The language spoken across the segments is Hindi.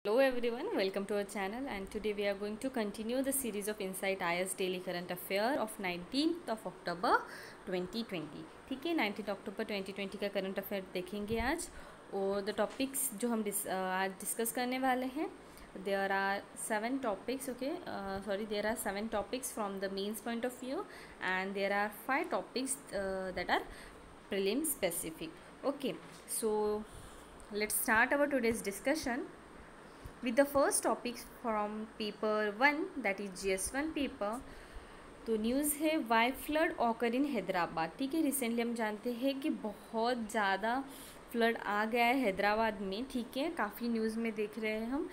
Hello everyone, welcome to our channel and today we are going to continue the series of Insight IS Daily Current Affair of 19th of October 2020। ठीक है, 19 अक्टूबर 2020 का करंट अफेयर देखेंगे आज। और द टॉपिक्स जो हम आज डिस्कस करने वाले हैं, there are 7 topics. There are 7 topics from the mains point of view and there are 5 topics that are prelim specific। Okay, so let's start our today's discussion with the first topic from paper 1, that is GS1 पेपर। तो न्यूज़ है why flood occur in Hyderabad. ठीक है, रिसेंटली हम जानते हैं कि बहुत ज़्यादा फ्लड आ गया है हैदराबाद में। ठीक है, काफ़ी न्यूज़ में देख रहे हैं हम।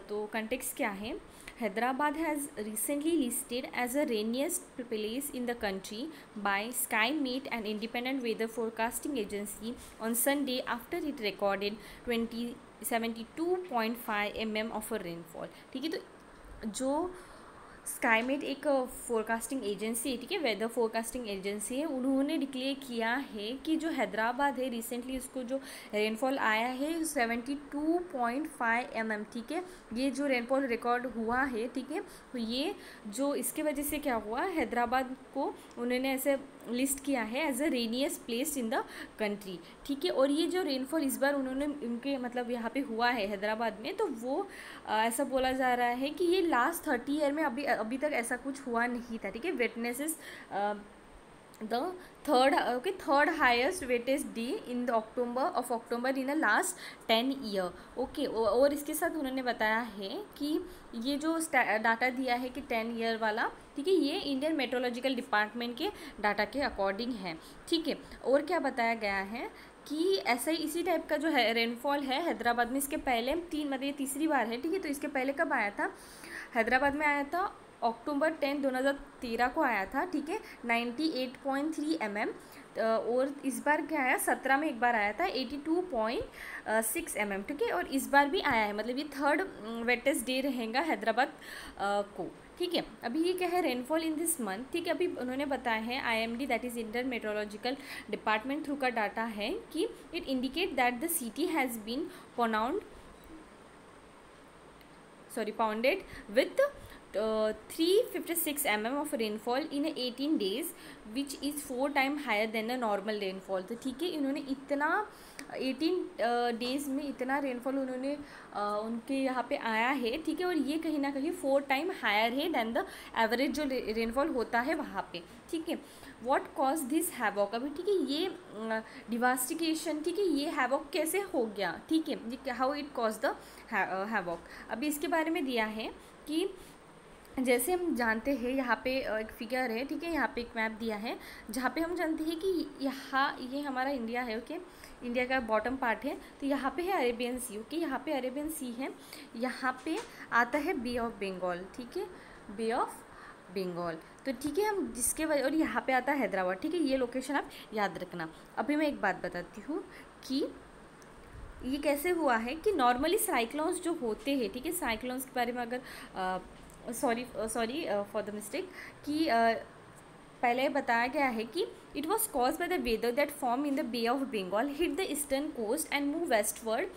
तो कंटेक्स्ट क्या है? Hyderabad has recently listed as a rainiest place in the country by Skymet and independent weather forecasting agency on Sunday after it recorded 72.5 mm of a rainfall. ठीक है, तो जो स्काईमेट एक फोरकास्टिंग एजेंसी है, ठीक है, वेदर फोरकास्टिंग एजेंसी है, उन्होंने डिक्लेयर किया है कि जो हैदराबाद है रिसेंटली उसको जो रेनफॉल आया है 72.5 mm। ठीक है, ये जो रेनफॉल रिकॉर्ड हुआ है, ठीक है, तो ये जो इसके वजह से क्या हुआ, हैदराबाद को उन्होंने ऐसे लिस्ट किया है as a rainiest place in the country. ठीक है, और ये जो रेनफॉल इस बार उन्होंने उनके मतलब यहाँ पे हुआ है हैदराबाद में, तो वो ऐसा बोला जा रहा है कि ये लास्ट 30 ईयर में अभी तक ऐसा कुछ हुआ नहीं था। ठीक है, witnesses the third highest weightage day in the October in the last 10 year. Okay, और इसके साथ उन्होंने बताया है कि ये जो डाटा दिया है कि 10 ईयर वाला, ठीक है, ये इंडियन मेट्रोलॉजिकल डिपार्टमेंट के डाटा के अकॉर्डिंग है। ठीक है, और क्या बताया गया है कि ऐसा ही इसी टाइप का जो है रेनफॉल है हैदराबाद में, इसके पहले मतलब ये तीसरी बार है। ठीक है, तो इसके पहले कब आया था हैदराबाद में? आया था अक्टूबर 10, 2013 को आया था। ठीक है, 98.3 mm। और इस बार क्या आया, 17 में एक बार आया था 82.6 mm। ठीक है, और इस बार भी आया है, मतलब ये थर्ड वेटेस्ट डे रहेगा हैदराबाद को। ठीक है, अभी ये क्या है रेनफॉल इन दिस मंथ। ठीक है, अभी उन्होंने बताया है IMD that is Indian meteorological department through का डाटा है कि it indicate that the city has been pounded with 356 mm of rainfall in 18 days which is 4 times higher than the normal rainfall। तो ठीक है, इन्होंने इतना 18 डेज़ में इतना रेनफॉल उन्होंने उनके यहाँ पे आया है। ठीक है, और ये कहीं ना कहीं 4 टाइम हायर है दैन द एवरेज जो रेनफॉल होता है वहाँ पे। ठीक है, वॉट कॉज दिस हैवॉक? अभी ठीक है, ये डिवास्टिकेशन, ठीक है, ये हैवॉक कैसे हो गया? ठीक है, ये how it cause the havoc, अभी इसके बारे में दिया है कि जैसे हम जानते हैं यहाँ पे एक फिगर है। ठीक है, यहाँ पे एक मैप दिया है जहाँ पे हम जानते हैं कि यहाँ ये हमारा इंडिया है। ओके, इंडिया का बॉटम पार्ट है, तो यहाँ पे है अरेबियन सी। ओके, यहाँ पे अरेबियन सी है, यहाँ पे आता है बे ऑफ बंगाल। ठीक है, बे ऑफ बंगाल। तो ठीक है, हम जिसके वजह, और यहाँ पे आता है हैदराबाद। ठीक है, ये लोकेशन आप याद रखना। अभी मैं एक बात बताती हूँ कि ये कैसे हुआ है कि नॉर्मली साइक्लोन्स जो होते हैं, ठीक है, साइक्लोन्स के बारे में अगर सॉरी फॉर द मिस्टेक कि पहले बताया गया है कि it was caused by the weather that formed in the Bay of Bengal hit the eastern coast and move westward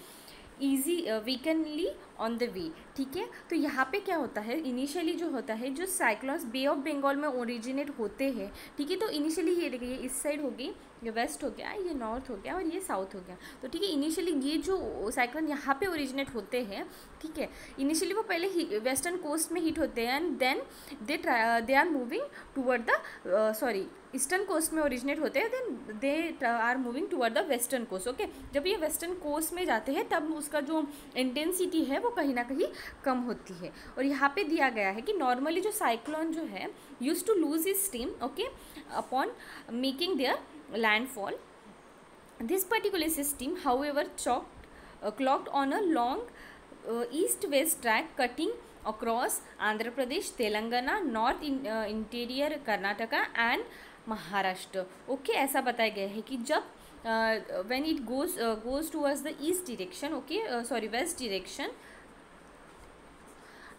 weakly on the way. ठीक है, तो यहाँ पे क्या होता है, इनिशियली जो होता है, जो साइक्लोन्स बे ऑफ बंगाल में ओरिजिनेट होते हैं। ठीक है, तो इनिशियली ये देखिए, ये इस साइड होगी, ये वेस्ट हो गया, ये नॉर्थ हो गया और ये साउथ हो गया। तो ठीक है, इनिशियली ये जो साइक्लोन यहाँ पे ओरिजिनेट होते हैं, ठीक है, इनिशियली वो पहले वेस्टर्न कोस्ट में हिट होते हैं and then they are moving toward the eastern coast में ओरिजिनेट होते हैं, then they are moving toward the western coast. Okay, जब ये वेस्टर्न कोस्ट में जाते हैं तब उसका जो इंटेंसिटी है वो कहीं ना कहीं कम होती है। और यहाँ पे दिया गया है कि नॉर्मली जो साइक्लोन जो है use to lose is steam, okay, upon making their landfall. This particular system, however, clocked on a long east-west track cutting across Andhra Pradesh, Telangana, north interior Karnataka and Maharashtra. Okay, ऐसा बताया गया है कि जब when it goes towards the east direction, okay, west direction,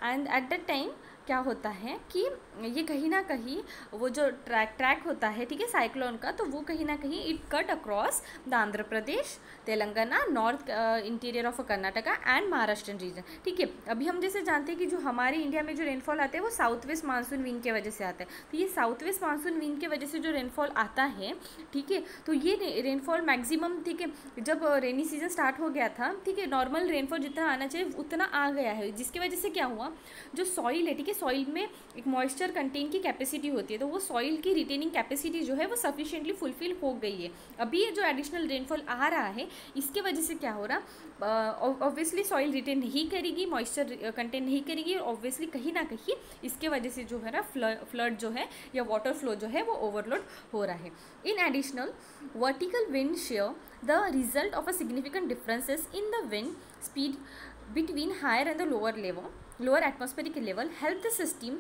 and at that time क्या होता है कि ये कहीं ना कहीं वो जो ट्रैक होता है, ठीक है, साइक्लोन का, तो वो कहीं ना कहीं it cut across the Andhra Pradesh, Telangana, north interior of Karnataka and महाराष्ट्रन रीजन, ठीक है। अभी हम जैसे जानते हैं कि जो हमारे इंडिया में जो रेनफॉल आता है वो साउथ वेस्ट मानसून विंड के वजह से आता है, तो ये साउथ वेस्ट मानसून विंड के वजह से जो रेनफॉल आता है, ठीक है, तो ये रेनफॉल मैक्सिमम, ठीक है, जब रेनी सीजन स्टार्ट हो गया था, ठीक है, नॉर्मल रेनफॉल जितना आना चाहिए उतना आ गया है, जिसकी वजह से क्या हुआ, जो सॉइल है, ठीक है, सॉइल में एक मॉइस्चर कंटेन की कैपेसिटी होती है, तो वो सॉइल की रिटेनिंग कैपेसिटी जो है वो सफिशिएंटली फुलफिल हो गई है। अभी ये जो एडिशनल रेनफॉल आ रहा है इसके वजह से क्या हो रहा, ऑब्वियसली सॉइल रिटेन नहीं करेगी, मॉइस्चर कंटेन नहीं करेगी, और ऑब्वियसली कहीं ना कहीं इसके वजह से जो है ना फ्लड जो है या वाटर फ्लो जो है वो ओवरलोड हो रहा है। In additional vertical wind shear the result of a significant differences in the wind speed between higher and the lower atmospheric level help the system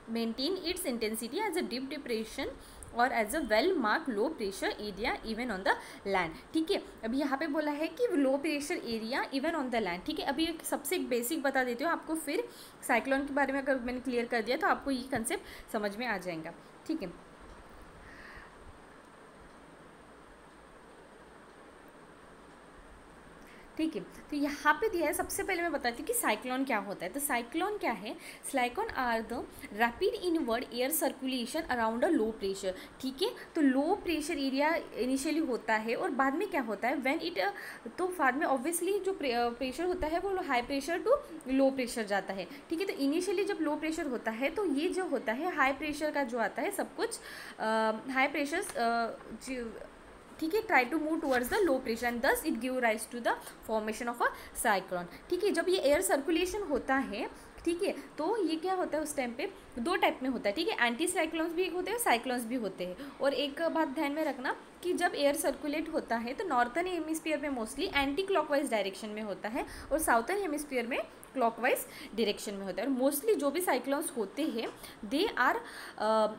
maintain its intensity as a deep depression और as a well marked low pressure area even on the land, ठीक है। अभी यहाँ पे बोला है कि low pressure area even on the land, ठीक है। अभी सबसे एक बेसिक बता देती हूँ आपको, फिर साइक्लोन के बारे में अगर मैंने क्लियर कर दिया तो आपको ये कंसेप्ट समझ में आ जाएगा, ठीक है। ठीक है, तो यहाँ पे दिया है, सबसे पहले मैं बताती हूँ कि साइक्लोन क्या होता है। तो साइक्लोन क्या है, cyclone are the rapid inward air circulation around a low pressure, ठीक है। तो लो प्रेशर एरिया इनिशियली होता है और बाद में क्या होता है, व्हेन इट, तो बाद में ऑब्वियसली जो प्रेशर होता है वो high pressure to low pressure जाता है, ठीक है। तो इनिशियली जब लो प्रेशर होता है तो ये जो होता है हाई प्रेशर का जो आता है सब कुछ हाई प्रेशर, ठीक है, try to move towards the low pressure and thus it give rise to the formation of a cyclone, ठीक है। जब ये एयर सर्कुलेशन होता है, ठीक है, तो ये क्या होता है उस टाइम पे दो टाइप में होता है, ठीक है, एंटी साइक्लोन्स भी होते हैं, साइक्लोन्स भी होते हैं। और एक बात ध्यान में रखना कि जब एयर सर्कुलेट होता है तो नॉर्थर्न हेमिस्फीयर में मोस्टली एंटी क्लॉकवाइज डायरेक्शन में होता है और साउथर्न हेमिस्फीयर में क्लॉकवाइज डायरेक्शन में होता है। और मोस्टली जो भी साइक्लोन्स होते हैं they are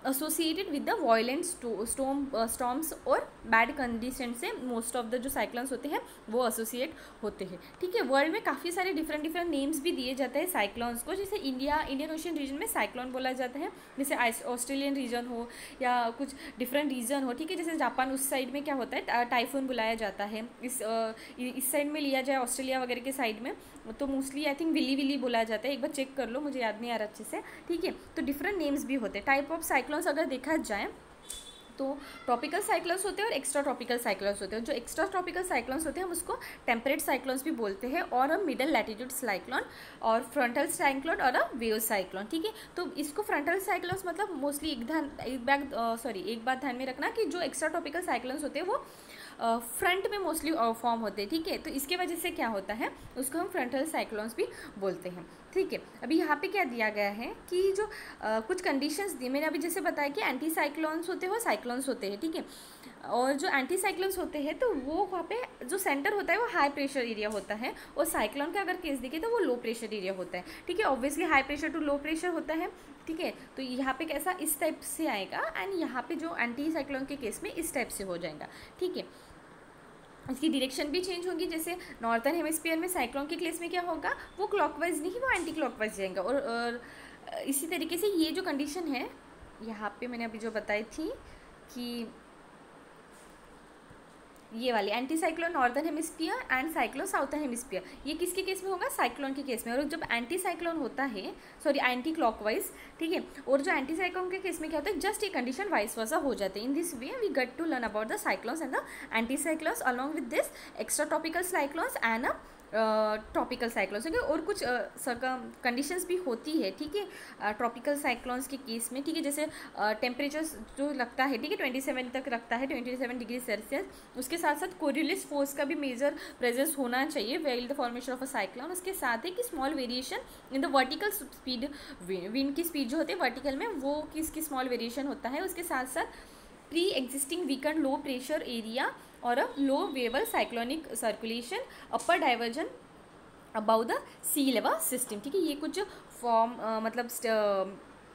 associated with the violent storms और बैड कंडीशन से मोस्ट ऑफ द जो साइक्लोन्स होते हैं वो एसोसिएट होते हैं, ठीक है। वर्ल्ड में काफ़ी सारे डिफरेंट नेम्स भी दिए जाते हैं साइक्लोन्स को, जैसे इंडियन ओशियन रीजन में साइक्लोन बोला जाता है, जैसे ऑस्ट्रेलियन रीजन हो या कुछ डिफरेंट रीजन हो, ठीक है। जैसे जापान उस साइड में क्या होता है टाइफून बुलाया जाता है, इस साइड में लिया जाए ऑस्ट्रेलिया वगैरह के साइड में तो मोस्टली आई थिंक विली बोला जाता है, एक बार चेक कर लो, मुझे याद नहीं आ रहा अच्छे से, ठीक है। तो डिफरेंट नेम्स भी होते हैं। टाइप ऑफ साइक्लोन्स अगर देखा जाए तो ट्रॉपिकल साइक्लोन्स होते हैं और एक्स्ट्रा ट्रॉपिकल साइक्लोन्स होते हैं। जो एक्स्ट्रा ट्रॉपिकल साइक्लोन्स होते हैं हम उसको टेम्परेट साइक्लोन्स भी बोलते हैं, और मिडल लैटिट्यूड साइक्लोन और फ्रंटल साइक्लोन और वेव साइक्लोन, ठीक है। तो इसको फ्रंटल साइक्लोन्स मतलब मोस्टली एक बात ध्यान में रखना कि जो एक्स्ट्रा ट्रॉपिकल साइक्लोन्स होते हैं वो फ्रंट में मोस्टली फॉर्म होते हैं, ठीक है। तो इसके वजह से क्या होता है उसको हम फ्रंटल साइक्लोन्स भी बोलते हैं, ठीक है। अभी यहाँ पे क्या दिया गया है कि जो कुछ कंडीशंस दी मैंने अभी जैसे बताया कि एंटी साइक्लोन्स होते हैं वो साइक्लोन्स होते हैं, ठीक है। और जो एंटी साइक्लोन्स होते हैं तो वो वहाँ पे जो सेंटर होता है वो हाई प्रेशर एरिया होता है, और साइक्लोन का अगर केस देखें तो वो लो प्रेशर एरिया होता है, ठीक है। Obviously high pressure to low pressure होता है, ठीक है। तो यहाँ पे कैसा इस टाइप से आएगा, एंड यहाँ पे जो एंटी साइक्लोन के केस में इस टाइप से हो जाएगा, ठीक है। इसकी डायरेक्शन भी चेंज होगी, जैसे नॉर्थर्न हेमिस्फीयर में साइक्लोन के केस में क्या होगा वो क्लॉकवाइज नहीं वो एंटी क्लॉकवाइज जाएगा। और इसी तरीके से ये जो कंडीशन है यहाँ पे मैंने अभी जो बताई थी कि ये वाली anti cyclone northern hemisphere and cyclone southern hemisphere, ये किसके केस में होगा, साइक्लोन के केस में। और जब एंटी साइक्लोन होता है एंटी क्लॉकवाइज, ठीक है, और जो एंटी साइक्लोन के केस में क्या होता है जस्ट ये कंडीशन वाइस वर्सा हो जाते हैं। In this way we get to learn about the cyclones and the anti cyclones along with this extra tropical cyclones and tropical cyclones, okay. और कुछ कंडीशंस भी होती है, ठीक है, ट्रॉपिकल साइक्लोन्स के केस में, ठीक है। जैसे टेम्परेचर जो लगता है, ठीक है, 27 तक रखता है, 27 डिग्री सेल्सियस। उसके साथ साथ कोरियोलिस फोर्स का भी मेजर प्रेजेंस होना चाहिए well the formation of a cyclone. उसके साथ ही कि small variation in the vertical speed, wind की स्पीड जो होती है वर्टिकल में वो किसकी स्मॉल वेरिएशन होता है। उसके साथ साथ pre existing weakened low pressure area और a low level cyclonic circulation, upper divergence above the sea level system, ठीक है। ये कुछ फॉर्म मतलब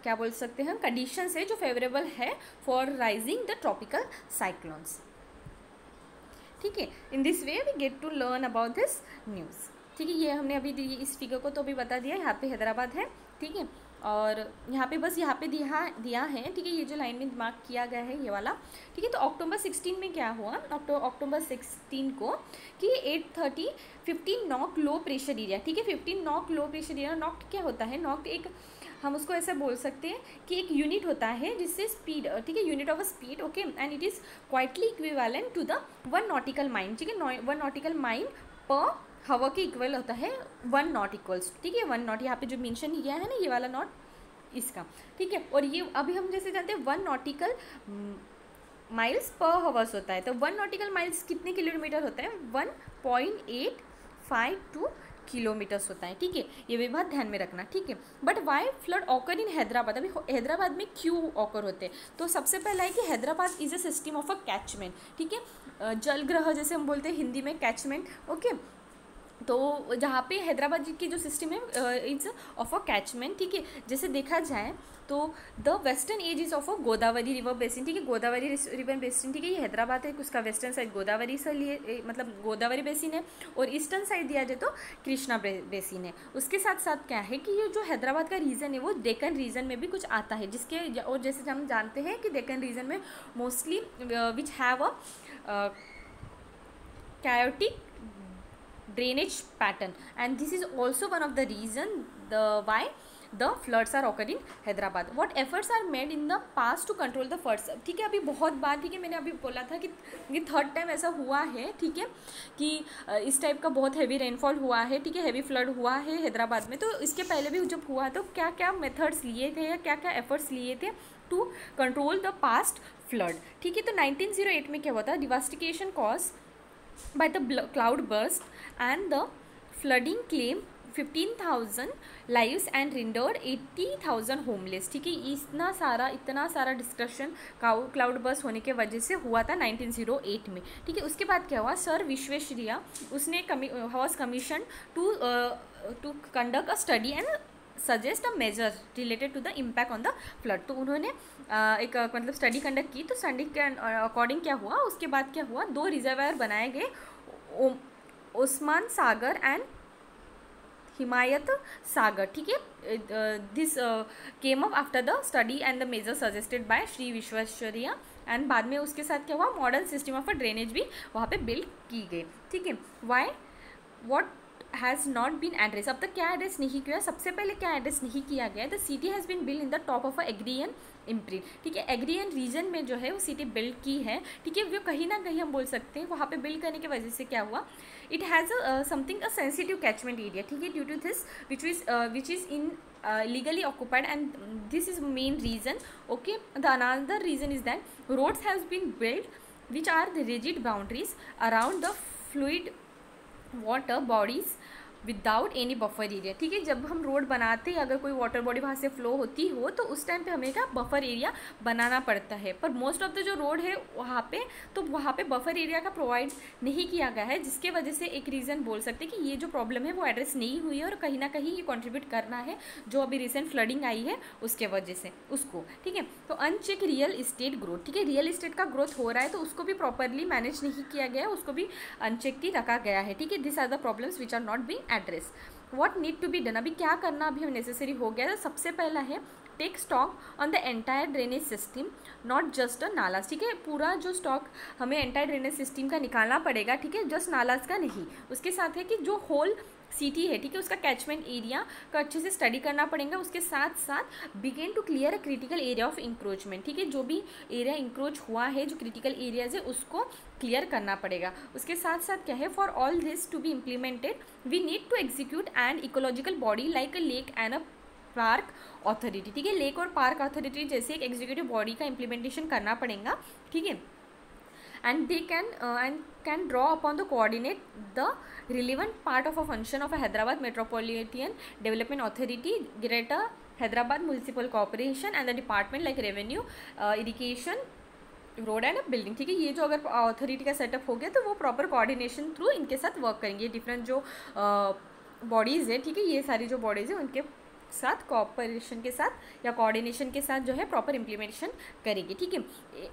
क्या बोल सकते हैं कंडीशंस है जो फेवरेबल है for rising the tropical cyclones, ठीक है। In this way we get to learn about this news. ठीक है, ये हमने अभी इस फिगर को तो अभी बता दिया, यहाँ पे हैदराबाद है, ठीक है। और यहाँ पे बस यहाँ पे दिया है, ठीक है, ये जो लाइन में मार्क किया गया है ये वाला, ठीक है। तो अक्टूबर 16 में क्या हुआ, अक्टूबर 16 को कि 8:30 15 नॉक लो प्रेशर एरिया, ठीक है, 15 नॉक लो प्रेशर एरिया। नॉक क्या होता है, नॉक एक हम उसको ऐसे बोल सकते हैं कि एक यूनिट होता है जिससे स्पीड, ठीक है, unit of speed, okay, and it is quietly equivalent to the 1 nautical mile, ठीक है, 1 नॉटिकल माइल पर हवा के इक्वल होता है 1 नॉट इक्वल्स, ठीक है, 1 नॉट यहाँ पे जो मेंशन किया है ना ये वाला नॉट इसका, ठीक है। और ये अभी हम जैसे जानते हैं 1 नॉटिकल माइल्स पर हवर्स होता है, तो 1 नॉटिकल माइल्स कितने किलोमीटर होता है, 1.852 किलोमीटर्स होता है, ठीक है, ये भी बात ध्यान में रखना, ठीक है। But why flood occur in Hyderabad, अभी हैदराबाद में क्यों ऑकर होते हैं, तो सबसे पहला है कि Hyderabad is a system of a catchment, ठीक है, जलग्रह जैसे हम बोलते हैं हिंदी में कैचमेंट, ओके। तो जहाँ पे हैदराबाद की जो सिस्टम है इट्स ऑफ अ कैचमेंट, ठीक है। जैसे देखा जाए तो the western edge is of a Godavari river basin, ठीक है, गोदावरी रिवर बेसिन, ठीक है, ये हैदराबाद है, उसका वेस्टर्न साइड गोदावरी से लिए मतलब गोदावरी बेसिन है, और ईस्टर्न साइड दिया जाए तो कृष्णा बेसिन है। उसके साथ साथ क्या है कि ये जो हैदराबाद का रीजन है वो डेक्कन रीजन में भी कुछ आता है, जिसके और जैसे हम जानते हैं कि डेक्कन रीजन में mostly which have a chaotic drainage pattern, and this is also one of the reason why the floods are occurred in Hyderabad. What efforts are made in the past to control the floods, ठीक है, अभी बहुत बार, ठीक है, मैंने अभी बोला था कि ये 3rd टाइम ऐसा हुआ है, ठीक है, कि इस टाइप का बहुत हैवी रेनफॉल हुआ है, ठीक है, हैवी फ्लड हुआ है हैदराबाद में। तो इसके पहले भी जब हुआ तो क्या क्या मेथड्स लिए थे या क्या क्या एफर्ट्स लिए थे to control the past flood, ठीक है। तो 1908 में क्या हुआ था, devastation cause by the cloud burst and the flooding claim 15,000 lives and rendered 80,000 homeless, ठीक है। इतना सारा डिस्कशन क्लाउड बर्स्ट होने के वजह से हुआ था 1908 में, ठीक है। उसके बाद क्या हुआ, सर विश्वेश्वरैया उसने was commissioned to conduct a study and suggest a measure related to the impact on the flood. तो उन्होंने एक मतलब स्टडी कंडक्ट की, तो स्टडी के अकॉर्डिंग क्या हुआ, उसके बाद क्या हुआ, 2 रिजर्वायर बनाए गए, ओस्मान सागर एंड हिमायत सागर, ठीक है। This came up after the study and the measure suggested by Shri Visvesvaraya, and बाद में उसके साथ क्या हुआ, modern system of a drainage भी वहाँ पे बिल्ड की गई, ठीक है। Why what has not been address, अब तक क्या एड्रेस नहीं किया, सबसे पहले क्या एड्रेस नहीं किया गया, the city has been built in the top of a agrarian imprint, ठीक है, एग्रियन रीजन में जो है वो सिटी बिल्ड की है, ठीक है। वो कहीं ना कहीं हम बोल सकते हैं वहाँ पे बिल्ड करने की वजह से क्या हुआ, it has something a sensitive catchment area, ठीक है, due to this which is in legally occupied, and this is main reason, okay. The another reason is that roads has been built which are the rigid boundaries around the fluid water bodies without any buffer area, ठीक है। जब हम रोड बनाते हैं, अगर कोई वाटर बॉडी वहाँ से फ्लो होती हो तो उस टाइम पे हमें क्या बफर एरिया बनाना पड़ता है, पर मोस्ट ऑफ द जो रोड है वहाँ पे तो वहाँ पे बफर एरिया का प्रोवाइड नहीं किया गया है, जिसके वजह से एक रीज़न बोल सकते हैं कि ये जो प्रॉब्लम है वो एड्रेस नहीं हुई है, और कहीं ना कहीं ये कॉन्ट्रीब्यूट करना है जो अभी रिसेंट फ्लडिंग आई है उसके वजह से उसको, ठीक है। तो अनचेक रियल इस्टेट ग्रोथ, ठीक है, रियल इस्टेट का ग्रोथ हो रहा है तो उसको भी प्रॉपरली मैनेज नहीं किया गया, उसको भी अनचेक ही रखा गया है, ठीक है। This are the problems which are not being address. What need to be done, अभी क्या करना अभी नेसेसरी हो गया है, सबसे पहला है take stock on the entire drainage system, not just a नालाज, ठीक है, पूरा जो स्टॉक हमें एंटायर ड्रेनेज सिस्टम का निकालना पड़ेगा, ठीक है, जस्ट नालाज का नहीं। उसके साथ है कि जो होल सिटी है, ठीक है, उसका कैचमेंट एरिया का अच्छे से स्टडी करना पड़ेगा। उसके साथ साथ begin to clear a critical area of encroachment, ठीक है, जो भी एरिया इंक्रोच हुआ है, जो क्रिटिकल एरियाज है उसको क्लियर करना पड़ेगा। उसके साथ साथ क्या है, for all this to be implemented we need to execute an ecological body like a lake and a park authority, ठीक है, लेक और पार्क अथॉरिटी जैसे एक एग्जीक्यूटिव बॉडी का इम्प्लीमेंटेशन करना पड़ेगा, ठीक है। and they can draw upon the coordinate the relevant part of a function of a Hyderabad Metropolitan Development Authority, Greater Hyderabad Municipal Corporation and the department like revenue, irrigation, road and building, ठीक है। ये जो अगर अथॉरिटी का सेटअप हो गया तो वो प्रॉपर कोऑर्डिनेशन थ्रू इनके साथ वर्क करेंगे, डिफरेंट जो बॉडीज़ है, ठीक है, ये सारी जो बॉडीज़ है उनके साथ कॉपरेशन के साथ या कोऑर्डिनेशन के साथ जो है प्रॉपर इम्प्लीमेंटेशन करेंगे, ठीक है।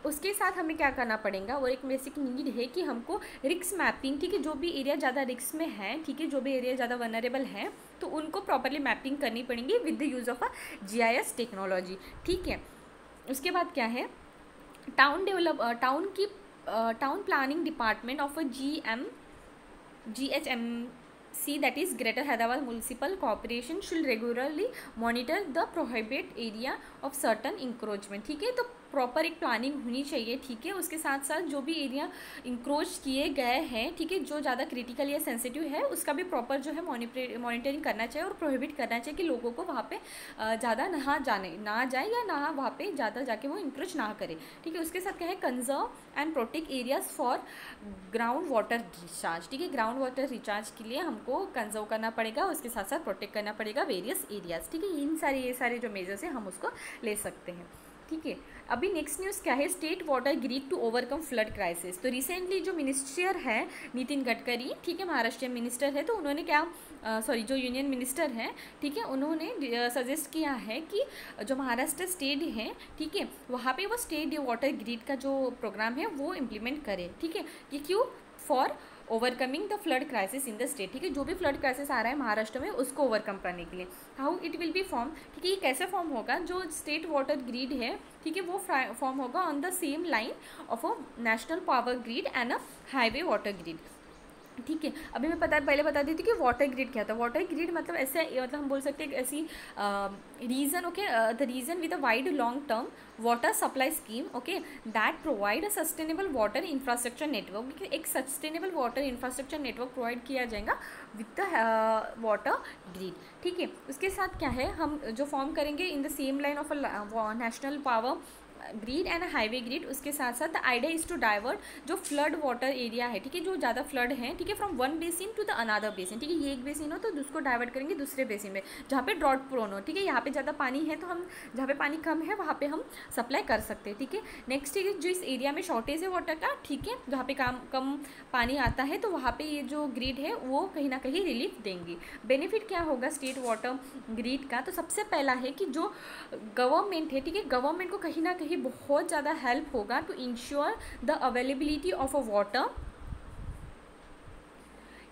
उसके साथ हमें क्या करना पड़ेगा, और एक बेसिक नीड है कि हमको रिस्क मैपिंग, ठीक है, जो भी एरिया ज़्यादा रिस्क में है, ठीक है, जो भी एरिया ज़्यादा वनरेबल है, तो उनको प्रॉपरली मैपिंग करनी पड़ेगी with the use of a GIS technology, ठीक है। उसके बाद क्या है, town planning department of a GHMC, that is Greater Hyderabad Municipal Corporation, should regularly monitor the prohibited area of certain encroachment, ठीक है। तो प्रॉपर एक प्लानिंग होनी चाहिए, ठीक है। उसके साथ साथ जो भी एरिया इंक्रोच किए गए हैं, ठीक है, जो ज़्यादा क्रिटिकल या सेंसिटिव है, उसका भी प्रॉपर जो है मॉनिटरिंग करना चाहिए और प्रोहिबिट करना चाहिए कि लोगों को वहाँ पे ज़्यादा ना जाए या ना वहाँ पे ज़्यादा जाके वो इंक्रोच ना करे, ठीक है। उसके साथ क्या है, conserve and protect areas for ground water recharge, ठीक है। ग्राउंड वाटर रिचार्ज के लिए हमको कंजर्व करना पड़ेगा, उसके साथ साथ प्रोटेक्ट करना पड़ेगा वेरियस एरियाज, ठीक है। ये सारे जो मेजर्स हैं हम उसको ले सकते हैं, ठीक है। अभी नेक्स्ट न्यूज़ क्या है, state water grid to overcome flood crisis. तो रिसेंटली जो मिनिस्टर है नितिन गडकरी, ठीक है, महाराष्ट्र मिनिस्टर है, तो उन्होंने क्या जो यूनियन मिनिस्टर हैं, ठीक है, उन्होंने सजेस्ट किया है कि जो महाराष्ट्र स्टेट है, ठीक है, वहाँ पे वो स्टेट वाटर ग्रिड का जो प्रोग्राम है वो इम्प्लीमेंट करे, ठीक है। कि क्यों, for overcoming the flood crisis in the state, ठीक है। जो भी फ्लड क्राइसिस आ रहा है महाराष्ट्र में उसको ओवरकम करने के लिए, how it will be form, ठीक है। ये कैसे फॉर्म होगा, जो स्टेट वाटर ग्रिड है, ठीक है, वो फॉर्म होगा on the same line of a national power grid and a highway water grid, ठीक है। अभी मैं पहले बता दी थी कि वाटर ग्रिड क्या था। वाटर ग्रिड मतलब ऐसे, मतलब हम बोल सकते हैं ऐसी region, okay, the region with a wide long term water supply scheme, okay, that provide a sustainable water infrastructure network. एक sustainable water infrastructure network provide किया जाएगा विद द वाटर ग्रिड, ठीक है। उसके साथ क्या है, हम जो फॉर्म करेंगे in the same line of a national power grid and highway grid. उसके साथ साथ the idea is to divert जो फ्लड वाटर एरिया है, ठीक है, जो ज़्यादा फ्लड है, ठीक है, from one basin to the another basin, ठीक है। ये एक बेसिन हो तो उसको डाइवर्ट करेंगे दूसरे बेसिन में जहाँ पे ड्रॉट प्रोन हो, ठीक है। यहाँ पे ज़्यादा पानी है तो हम जहाँ पे पानी कम है वहाँ पे हम सप्लाई कर सकते हैं, ठीक है। नेक्स्ट है जो इस एरिया में शॉर्टेज है वाटर का, ठीक है, जहाँ पे कम पानी आता है तो वहाँ पे ये जो ग्रिड है वो कहीं ना कहीं रिलीफ देंगी। बेनिफिट क्या होगा स्टेट वाटर ग्रिड का, तो सबसे पहला है कि जो गवर्नमेंट है, ठीक है, गवर्नमेंट को कहीं ना कहीं बहुत ज़्यादा हेल्प होगा to ensure the availability of a water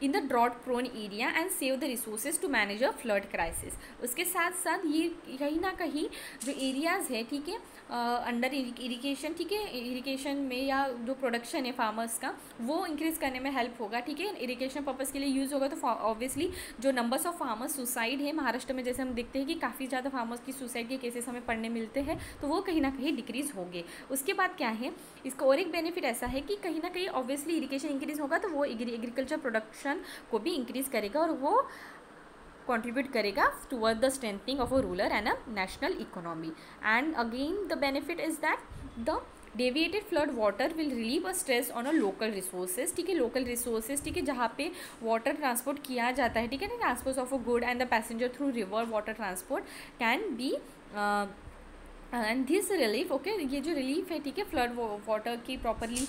in the drought prone area and save the resources to manage a flood crisis. उसके साथ साथ ये कहीं ना कहीं जो एरियाज़ है, ठीक है, अंडर इरिगेशन, ठीक है, इरिगेशन में या जो प्रोडक्शन है फार्मर्स का वो इंक्रीज़ करने में हेल्प होगा, ठीक है। इरिगेशन पर्पज़ के लिए यूज़ होगा तो ऑब्वियसली जो नंबर्स ऑफ फार्मर्स सुसाइड है महाराष्ट्र में, जैसे हम देखते हैं कि काफ़ी ज़्यादा फार्मर्स की सुसाइड के केसेस हमें पढ़ने मिलते हैं, तो वो कहीं ना कहीं डिक्रीज़ होंगे। उसके बाद क्या है, इसका और एक बेनिफिट ऐसा है कि कहीं ना कहीं ऑब्वियसली इरिगेशन इंक्रीज़ होगा तो वो एग्रीकल्चर प्रोडक्शन को भी इंक्रीज़ करेगा और वो contribute करेगा towards the strengthening of a rural and a national economy. And again the benefit is that the deviated flood water will relieve a stress on a local resources, ठीक है, local resources, ठीक है, जहाँ पे water transport किया जाता है, ठीक है ना, transport of a good and the passenger through river water transport can be and this relief, okay, ये जो रिलीफ है, ठीक है, फ्लड वाटर की प्रॉपरली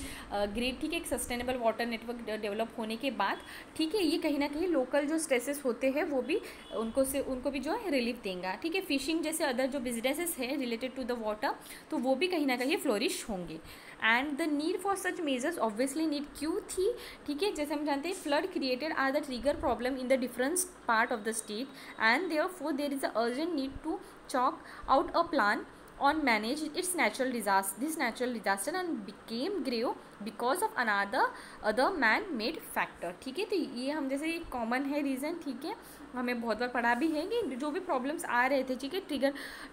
ग्रिड, ठीक है, एक सस्टेनेबल वाटर नेटवर्क डेवलप होने के बाद, ठीक है, ये कहीं ना कहीं लोकल जो स्ट्रेसेस होते हैं वो भी उनको भी जो है रिलीफ देगा, ठीक है। फिशिंग जैसे अदर जो बिजनेसेस है रिलेटेड टू द वाटर, तो वो भी कहीं ना कहीं फ्लोरिश होंगे। And the need for such measures obviously need क्यों थी, ठीक है, जैसे हम जानते हैं flood created are the trigger problem in the different part of the state and therefore there is a urgent need to chalk out a plan on manage its natural disaster and became grave because of other man made factor, ठीक है। तो ये हम जैसे कॉमन है रीज़न, ठीक है, हमें बहुत बार पढ़ा भी है कि जो भी प्रॉब्लम्स आ रहे थे, ठीक है,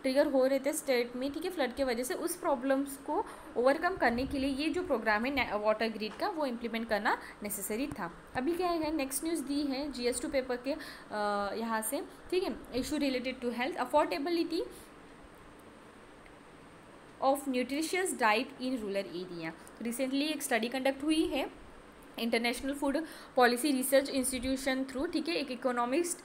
ट्रिगर हो रहे थे स्टेट में, ठीक है, फ्लड के वजह से, उस प्रॉब्लम्स को ओवरकम करने के लिए ये जो प्रोग्राम है वाटर ग्रिड का वो इम्प्लीमेंट करना नेसेसरी था। अभी क्या है, नेक्स्ट न्यूज़ दी है GS2 पेपर के यहाँ से, ठीक है, issue related to health, affordability of nutritious diet in rural area. Recently एक स्टडी कंडक्ट हुई है international food policy research institution through, ठीक है, एक इकोनॉमिस्ट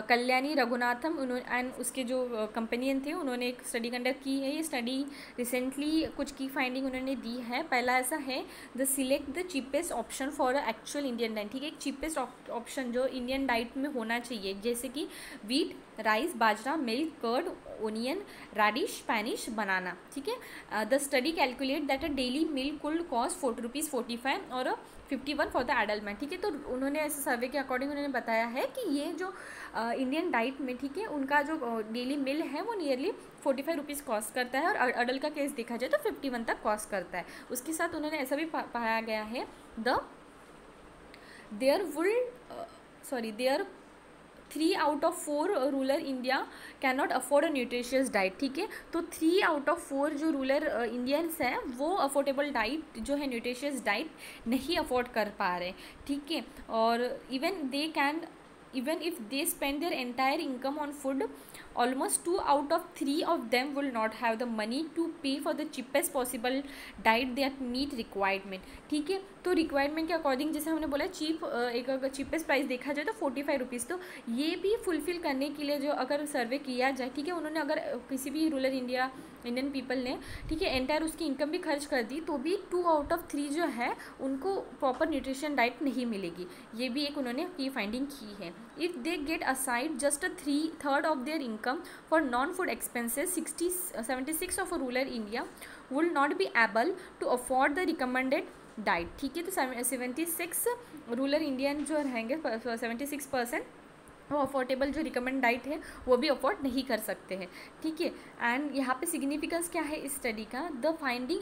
कल्याणी रघुनाथम उन्होंने एंड उसके जो कंपेनियन थे उन्होंने एक स्टडी कंडक्ट की है। ये स्टडी रिसेंटली कुछ की फाइंडिंग उन्होंने दी है। पहला ऐसा है, the select the cheapest option for a actual Indian diet, ठीक है, एक चीपेस्ट ऑप्शन जो इंडियन डाइट में होना चाहिए, जैसे कि wheat, rice, bajra, milk, curd, onion, radish, spinach, banana, ठीक है। The study calculate that a daily meal could cost ₹45 और 51 फॉर द एडल्ट मैन, ठीक है। तो उन्होंने ऐसे सर्वे के अकॉर्डिंग उन्होंने बताया है कि ये जो इंडियन डाइट में, ठीक है, उनका जो डेली मील है वो नियरली ₹45 कॉस्ट करता है, और अडल्ट का केस देखा जाए तो 51 तक कॉस्ट करता है। उसके साथ उन्होंने ऐसा भी पाया गया है, there 3 out of 4 rural India cannot afford a nutritious diet, ठीक है। तो 3 आउट ऑफ 4 जो रूरल इंडियंस हैं वो अफोर्डेबल डाइट जो है, न्यूट्रिशियस डाइट नहीं अफोर्ड कर पा रहे, ठीक है। और even if they spend their entire income on food, almost 2 out of 3 of them will not have the money to pay for the cheapest possible diet that meet requirement, ठीक है। तो रिक्वायरमेंट के अकॉर्डिंग जैसे हमने बोला एक अगर चीपेस्ट प्राइस देखा जाए तो ₹45, तो ये भी फुलफिल करने के लिए जो अगर सर्वे किया जाए, ठीक है, उन्होंने अगर किसी भी रूरल इंडियन पीपल ने, ठीक है, एंटायर उसकी इनकम भी खर्च कर दी, तो भी 2 आउट ऑफ 3 जो है उनको प्रॉपर न्यूट्रिशन डाइट नहीं मिलेगी। ये भी एक उन्होंने की फाइंडिंग की है। If they get aside just 3/3 of their income for non food expenses, 76 of rural India will not be able to afford the recommended diet, ठीक है। तो 76 रूरल इंडियन जो रहेंगे, 76% वो अफोर्डेबल जो रिकमेंड डाइट है वो भी अफोर्ड नहीं कर सकते हैं, ठीक है। एंड यहाँ पे सिग्निफिकेंस क्या है इस स्टडी का, the finding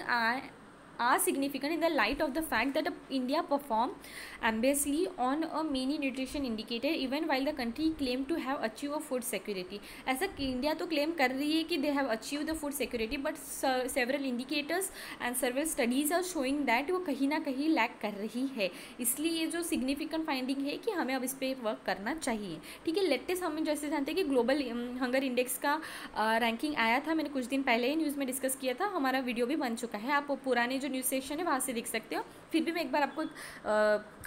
are significant in the light of the fact that India performed ambitiously on a many nutrition indicator even while the country claimed to have achieved a food security। ऐसा कि इंडिया तो क्लेम कर रही है कि they have achieved the food security, but several indicators and several studies are showing that वो कहीं ना कहीं लैक कर रही है। इसलिए ये जो सिग्निफिकेंट फाइंडिंग है कि हमें अब इस पर वर्क करना चाहिए, ठीक है। लेटेस्ट हम जैसे जानते हैं कि ग्लोबल हंगर इंडेक्स का रैंकिंग आया था, मैंने कुछ दिन पहले ही न्यूज़ में डिस्कस किया था, हमारा वीडियो भी बन चुका है, आप पुराने जो न्यूज़ सेक्शन है वहाँ से देख सकते हो। फिर भी मैं एक बार आपको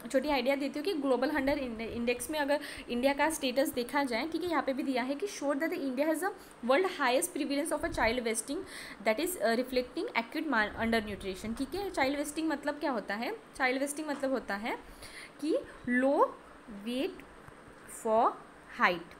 छोटी आइडिया देती हूँ कि ग्लोबल हंगर इंडेक्स में अगर इंडिया का स्टेटस देखा जाए, ठीक है, यहाँ पे भी दिया है कि शोर that India has a world highest prevalence of a child wasting that is reflecting acute under nutrition, ठीक है। चाइल्ड वेस्टिंग मतलब क्या होता है? चाइल्ड वेस्टिंग मतलब होता है कि low weight for height,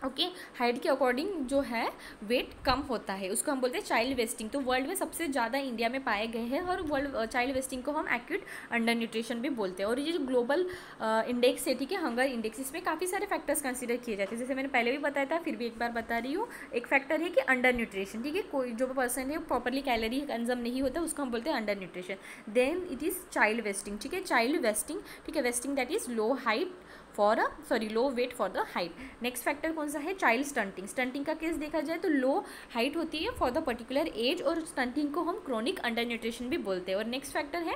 okay, height के अकॉर्डिंग जो है वेट कम होता है, उसको हम बोलते हैं चाइल्ड वेस्टिंग। तो वर्ल्ड में सबसे ज़्यादा इंडिया में पाए गए हैं, और वर्ल्ड चाइल्ड वेस्टिंग को हम एक्यूट अंडर न्यूट्रिशन भी बोलते हैं। और ये जो ग्लोबल इंडेक्स है, ठीक है, हंगर इंडेक्स, इसमें काफ़ी सारे फैक्टर्स कंसीडर किए जाते हैं, जैसे मैंने पहले भी बताया था, फिर भी एक बार बता रही हूँ। एक फैक्टर है कि अंडर न्यूट्रिशन, ठीक है, कोई जो पर्सन है प्रॉपरली कैलोरी कंज्यूम नहीं होता, उसको हम बोलते हैं under nutrition. Then it is child wasting, ठीक है, चाइल्ड वेस्टिंग, ठीक है, wasting that is low weight for the height. Next factor कौन सा है? Child stunting. स्टंटिंग का केस देखा जाए तो लो हाइट होती है फॉर द पर्टिकुलर एज, और स्टंटिंग को हम क्रोनिक अंडर न्यूट्रिशन भी बोलते हैं। और नेक्स्ट फैक्टर है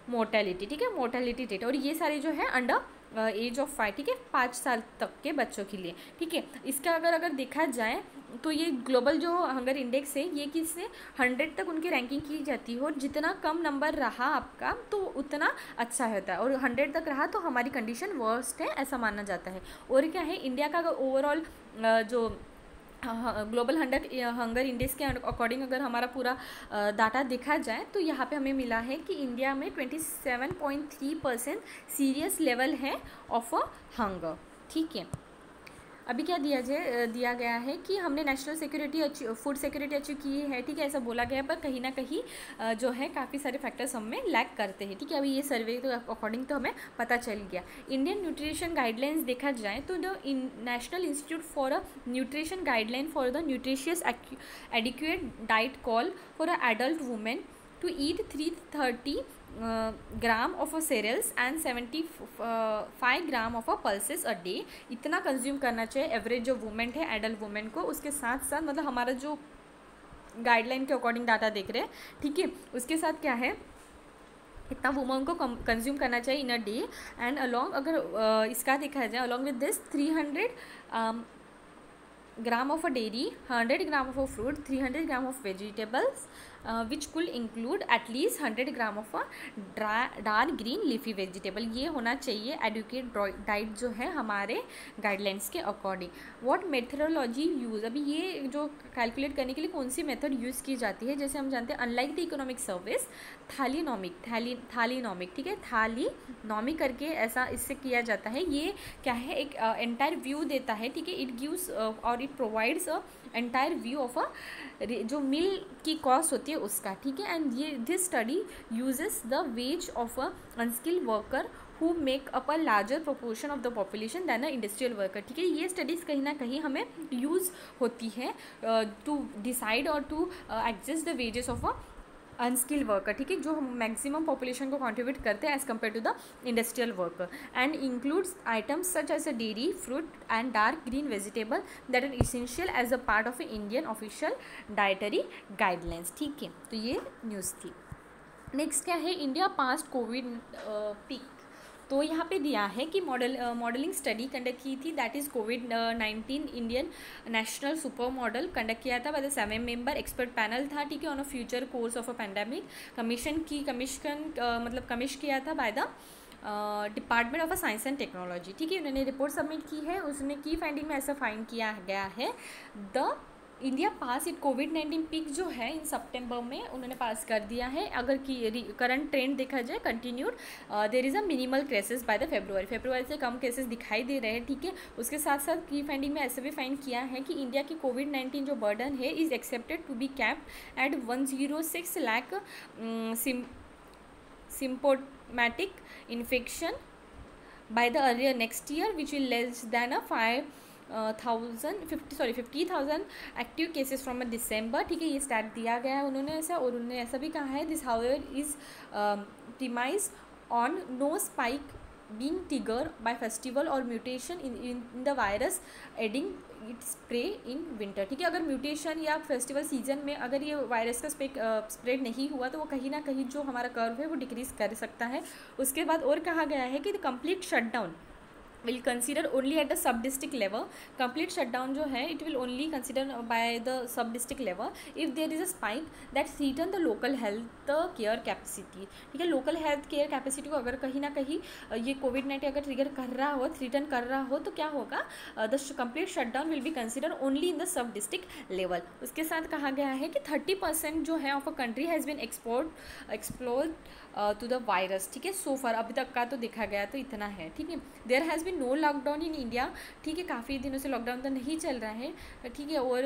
मोर्टेलिटी, ठीक है, मोर्टेलिटी रेट, और ये सारे जो है अंडर एज ऑफ 5, ठीक है, 5 साल तक के बच्चों के लिए, ठीक है। इसका अगर देखा जाए तो ये ग्लोबल जो हंगर इंडेक्स है ये किससे 100 तक उनकी रैंकिंग की जाती है, और जितना कम नंबर रहा आपका तो उतना अच्छा होता है, और 100 तक रहा तो हमारी कंडीशन वर्स्ट है ऐसा माना जाता है। और क्या है, इंडिया का अगर ओवरऑल जो ग्लोबल हंगर इंडेक्स के अकॉर्डिंग अगर हमारा पूरा डाटा देखा जाए तो यहाँ पे हमें मिला है कि इंडिया में 27.3% सीरियस लेवल है ऑफ अ हंगर, ठीक है। अभी क्या दिया गया है कि हमने national security food security achieve की है, ठीक है, ऐसा बोला गया है, पर कहीं ना कहीं जो है काफ़ी सारे फैक्टर्स हमें लैक करते हैं, ठीक है। अभी ये सर्वे के अकॉर्डिंग तो हमें पता चल गया। इंडियन न्यूट्रिशन गाइडलाइंस देखा जाए तो the national institute for a nutrition guideline for the nutritious adequate diet call for a adult women to eat 330 gram of cereals and 75 gram of pulses a day। इतना कंज्यूम करना चाहिए एवरेज जो वुमेन है, एडल्ट वुमेन को। उसके साथ साथ मतलब हमारा जो गाइडलाइन के अकॉर्डिंग डाटा देख रहे हैं, ठीक है, उसके साथ क्या है, इतना वुमन को कंज्यूम करना चाहिए in a day. And along अगर इसका देखा जाए along with this 300 gram of a dairy, 100 gram of a fruit, 300 gram of vegetables which कुल include at least 100 gram of a dark green leafy vegetable. ये होना चाहिए एडुकेट डाइट जो है हमारे गाइडलाइंस के अकॉर्डिंग। व्हाट मेथडोलॉजी यूज़, अभी ये जो कैलकुलेट करने के लिए कौन सी मेथड यूज़ की जाती है, जैसे हम जानते हैं अनलाइक द इकोनॉमिक सर्विस थालीनॉमिक, ठीक है, थालीनॉमिक करके ऐसा इससे किया जाता है। ये क्या है, एक एंटायर व्यू देता है, ठीक है, इट गिव्स और it provides a entire view of a जो मिल की कॉस्ट होती है उसका, ठीक है। एंड ये this study uses the ways of a unskilled worker who make up a larger proportion of the population then a industrial worker, ठीक है। ये स्टडीज़ कहीं ना कहीं हमें यूज़ होती है टू डिसाइड और to adjust the wages of a unskilled worker, ठीक है, जो मैक्सिमम पॉपुलेशन को कंट्रीब्यूट करते हैं as compare to the industrial worker, and includes items such as a dairy, fruit and dark green vegetable that are essential as a part of Indian official dietary guidelines, ठीक है। तो ये न्यूज़ थी। नेक्स्ट क्या है, इंडिया पास्ट कोविड पीक। तो यहाँ पे दिया है कि मॉडलिंग स्टडी कंडक्ट की थी, that is covid Indian national super model conduct किया था by the 7 member expert panel था, ठीक है, on a future course of a pandemic. Commission किया था by the department of science and technology, ठीक है। उन्होंने रिपोर्ट सबमिट की है, उसमें की फाइंडिंग में ऐसा फाइंड किया गया है the India pass it covid peak जो है इन सितंबर में उन्होंने पास कर दिया है। अगर की करंट ट्रेंड देखा जाए continued, there is a minimal cases by the February से कम केसेस दिखाई दे रहे हैं, ठीक है। उसके साथ साथ की फाइंडिंग में ऐसे भी फाइंड किया है कि इंडिया की कोविड-19 जो बर्डन है is accepted to be capped at 106 lakh symptomatic infection by the earlier next year, which will less than a 50,000 active cases from a December, ठीक है। ये स्टैट दिया गया है उन्होंने ऐसा, और उन्होंने ऐसा भी कहा है this however is premise on no spike being triggered by festival or mutation in the virus adding its prey in winter, ठीक है। अगर म्यूटेशन या फेस्टिवल सीजन में अगर ये वायरस का स्प्रेड नहीं हुआ तो वो कहीं ना कहीं जो हमारा कर्व है वो डिक्रीज कर सकता है। उसके बाद और कहा गया है कि the complete shutdown will consider only at the sub district level, complete shutdown जो है it will only consider by the sub district level if there is a spike that threaten the local health care capacity, ठीक है। local health care capacity को अगर कहीं ना कहीं ये कोविड-19 अगर ट्रिगर कर रहा हो, थ्रीटन कर रहा हो, तो क्या होगा, the complete shutdown will be consider only in the sub district level. उसके साथ कहा गया है कि 30% जो है of a country has been explored to the virus, ठीक है। सो फार अभी तक का तो देखा गया तो इतना है, ठीक है। There has been no lockdown in India, ठीक है, काफ़ी दिनों से लॉकडाउन तो नहीं चल रहा है, ठीक है। और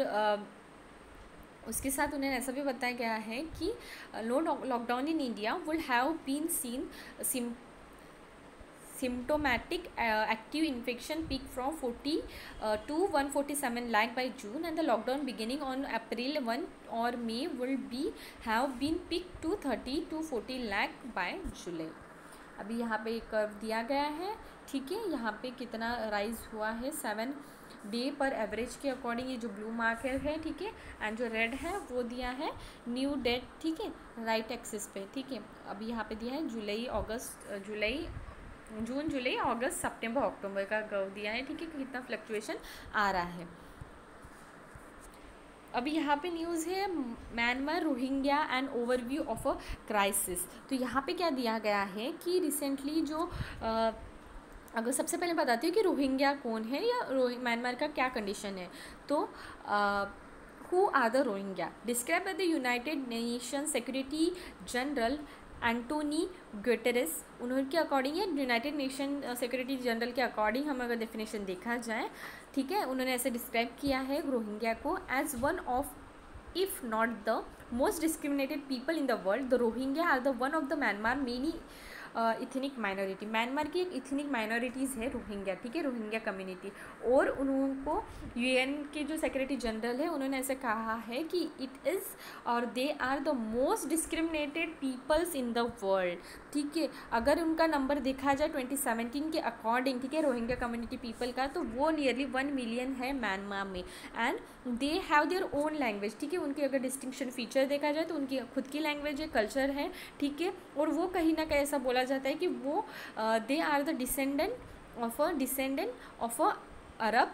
उसके साथ उन्हें ऐसा भी बताया गया है कि no lockdown in India would have been seen symptomatic active infection peak from 40 to 147 lakh by June, and the lockdown beginning on April 1 or May will be have been peak to 30 to 40 lakh by July। अभी यहाँ पे एक कर्व दिया गया है, ठीक है। यहाँ पे कितना राइज हुआ है 7 डे पर एवरेज के अकॉर्डिंग, ये जो ब्लू मार्क है, ठीक है, एंड जो रेड है वो दिया है न्यू डेट, ठीक है, राइट एक्सिस पे, ठीक है। अभी यहाँ पे दिया है जून जुलाई अगस्त सितंबर अक्टूबर का कर्व दिया है, ठीक है, कितना फ्लक्चुएशन आ रहा है। अभी यहाँ पे न्यूज़ है Myanmar Rohingya and overview of a crisis. तो यहाँ पे क्या दिया गया है कि रिसेंटली जो अगर सबसे पहले बताती हूँ कि रोहिंग्या कौन है या म्यांमार का क्या कंडीशन है। तो who are the Rohingya, describe by the United Nation secretary general Antonio Guterres, उनके अकॉर्डिंग है, यूनाइटेड नेशन सेक्रेटरी जनरल के अकॉर्डिंग हम अगर डेफिनेशन देखा जाए, ठीक है, उन्होंने ऐसे डिस्क्राइब किया है रोहिंग्या को as one of if not the most discriminated people in the world. The Rohingya are the one of the Myanmar many ethnic minority, Myanmar की एक इथनिक माइनॉरिटीज़ है रोहिंग्या, ठीक है, रोहिंग्या कम्युनिटी। और उनको यूएन के जो सेक्रेटरी जनरल है उन्होंने ऐसे कहा है कि इट इज़ और they are the most discriminated peoples in the world, ठीक है। अगर उनका नंबर देखा जाए 2017 के अकॉर्डिंग, ठीक है, रोहिंग्या कम्युनिटी पीपल का, तो वो नियरली 1 मिलियन है म्यांमार में, and they have their own language, ठीक है। उनकी अगर डिस्टिंक्शन फीचर देखा जाए तो उनकी खुद की लैंग्वेज है, कल्चर है, ठीक है। और वो कहीं ना कहीं ऐसा बोला जाता है कि वो they are the descendant of a Arab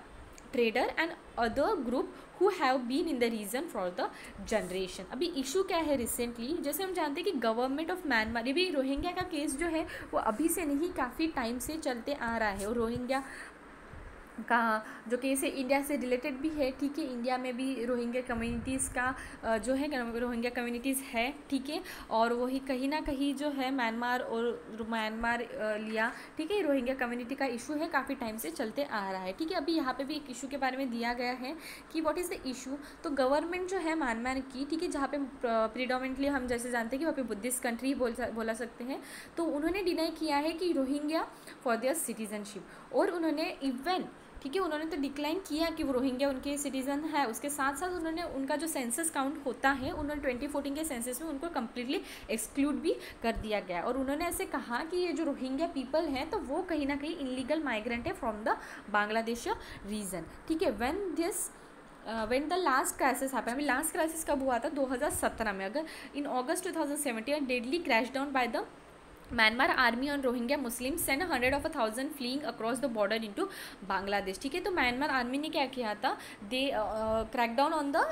trader and other group who have been in the region for the generation. अभी इशू क्या है रिसेंटली, जैसे हम जानते हैं कि गवर्नमेंट ऑफ म्यांमार, ये भी रोहिंग्या का केस जो है वो अभी से नहीं काफ़ी टाइम से चलते आ रहा है, और रोहिंग्या का जो केस है इंडिया से रिलेटेड भी है, ठीक है। इंडिया में भी रोहिंग्या कम्युनिटीज़ का जो है रोहिंग्या कम्युनिटीज़ है, ठीक है, और वही कहीं ना कहीं जो है म्यांमार लिया, ठीक है। रोहिंग्या कम्युनिटी का इशू है, काफ़ी टाइम से चलते आ रहा है, ठीक है। अभी यहाँ पे भी एक इशू के बारे में दिया गया है कि व्हाट इज़ द इशू। तो गवर्नमेंट जो है म्यांमार की, ठीक है, जहाँ पे प्रीडोमिनेटली हम जैसे जानते हैं कि वहाँ पे बुद्धिस्ट कंट्री बोला सकते हैं, तो उन्होंने डिनाई किया है कि रोहिंग्या फॉर देयर सिटीजनशिप, और उन्होंने इवन, ठीक है, उन्होंने तो डिक्लाइन किया कि वो रोहिंग्या उनके सिटीज़न है। उसके साथ साथ उन्होंने उनका जो सेंसस काउंट होता है, उन्होंने 2014 के सेंसस में उनको कम्प्लीटली एक्सक्लूड भी कर दिया गया। और उन्होंने ऐसे कहा कि ये जो रोहिंग्या पीपल हैं तो वो कहीं ना कहीं इनलीगल माइग्रेंट है फ्रॉम द बांग्लादेश रीजन, ठीक है। When the last crisis happen, अभी लास्ट क्राइसिस कब हुआ था, 2017 में। अगर इन अगस्त 2017 deadly crash down by the Myanmar army on Rohingya Muslim send 100 of 1,000 fleeing across the border into Bangladesh, ठीक है। तो म्यांमार आर्मी ने क्या किया था, दे crack down on the